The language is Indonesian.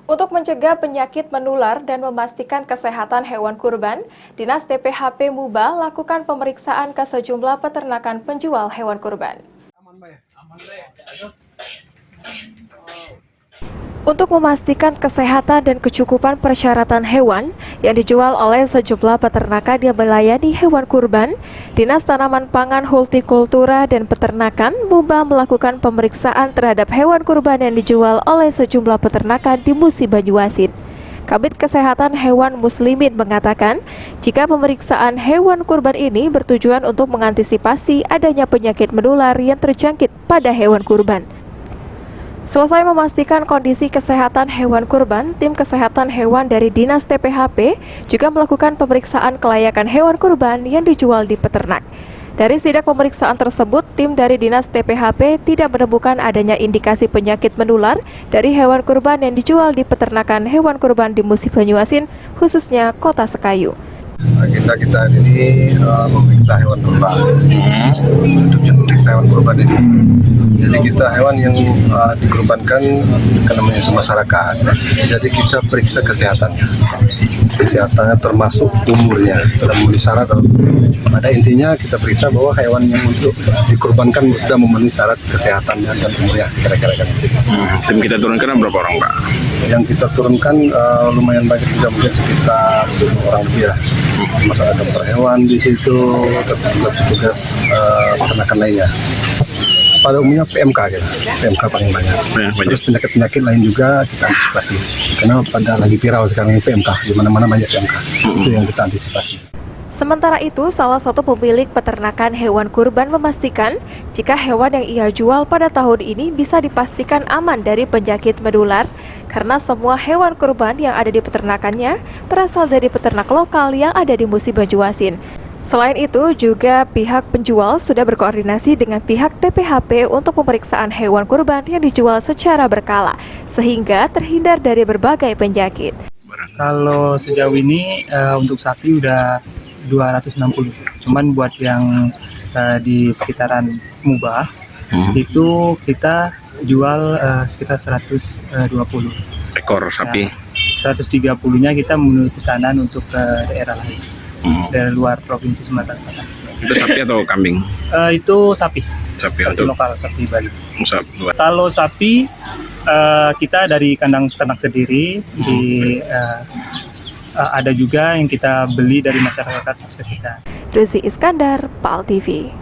Untuk mencegah penyakit menular dan memastikan kesehatan hewan kurban, Dinas TPHP Muba lakukan pemeriksaan ke sejumlah peternakan penjual hewan kurban. Untuk memastikan kesehatan dan kecukupan persyaratan hewan yang dijual oleh sejumlah peternakan yang melayani hewan kurban, Dinas Tanaman Pangan, Hortikultura dan Peternakan Muba melakukan pemeriksaan terhadap hewan kurban yang dijual oleh sejumlah peternakan di Musi Banyuasin. Kabid Kesehatan Hewan Muslimin mengatakan, jika pemeriksaan hewan kurban ini bertujuan untuk mengantisipasi adanya penyakit menular yang terjangkit pada hewan kurban. Selesai memastikan kondisi kesehatan hewan kurban, tim kesehatan hewan dari Dinas TPHP juga melakukan pemeriksaan kelayakan hewan kurban yang dijual di peternak. Dari sidak pemeriksaan tersebut, tim dari Dinas TPHP tidak menemukan adanya indikasi penyakit menular dari hewan kurban yang dijual di peternakan hewan kurban di Musi Banyuasin, khususnya Kota Sekayu. Kita ini memeriksa hewan kurban. Untuk memeriksa hewan kurban ini, jadi kita hewan yang dikurbankan karena itu masyarakat. Jadi kita periksa kesehatannya termasuk umurnya, dalam memenuhi syarat. Pada intinya kita periksa bahwa hewan yang untuk dikurbankan sudah memenuhi syarat kesehatannya dan umurnya, kira-kira kan. Tim kita turunkan berapa orang, Pak? Yang kita turunkan lumayan banyak juga, mungkin sekitar 10 orang lebih lah. Masuk ada dokter hewan di situ, petugas peternakan lainnya. Pada umumnya PMK gitu. PMK paling banyak. Terus penyakit-penyakit lain juga kita antisipasi. Karena pada lagi viral sekarang ini PMK, di mana-mana banyak PMK. Itu yang kita antisipasi. Sementara itu, salah satu pemilik peternakan hewan kurban memastikan jika hewan yang ia jual pada tahun ini bisa dipastikan aman dari penyakit menular karena semua hewan kurban yang ada di peternakannya berasal dari peternak lokal yang ada di Musi Banyuasin. Selain itu, juga pihak penjual sudah berkoordinasi dengan pihak TPHP untuk pemeriksaan hewan kurban yang dijual secara berkala, sehingga terhindar dari berbagai penyakit. Kalau sejauh ini untuk sapi udah 260, cuman buat yang di sekitaran Muba itu kita jual sekitar 120 ekor sapi. 130-nya kita memenuhi pesanan untuk ke daerah lain. Dari luar provinsi Sumatera Selatan. Itu sapi atau kambing? Itu sapi. Sapi untuk untuk lokal, sapi Bali. Sapi. Kalau sapi kita dari kandang ternak sendiri, ada juga yang kita beli dari masyarakat sekitar. Ruzi Iskandar, PAL TV.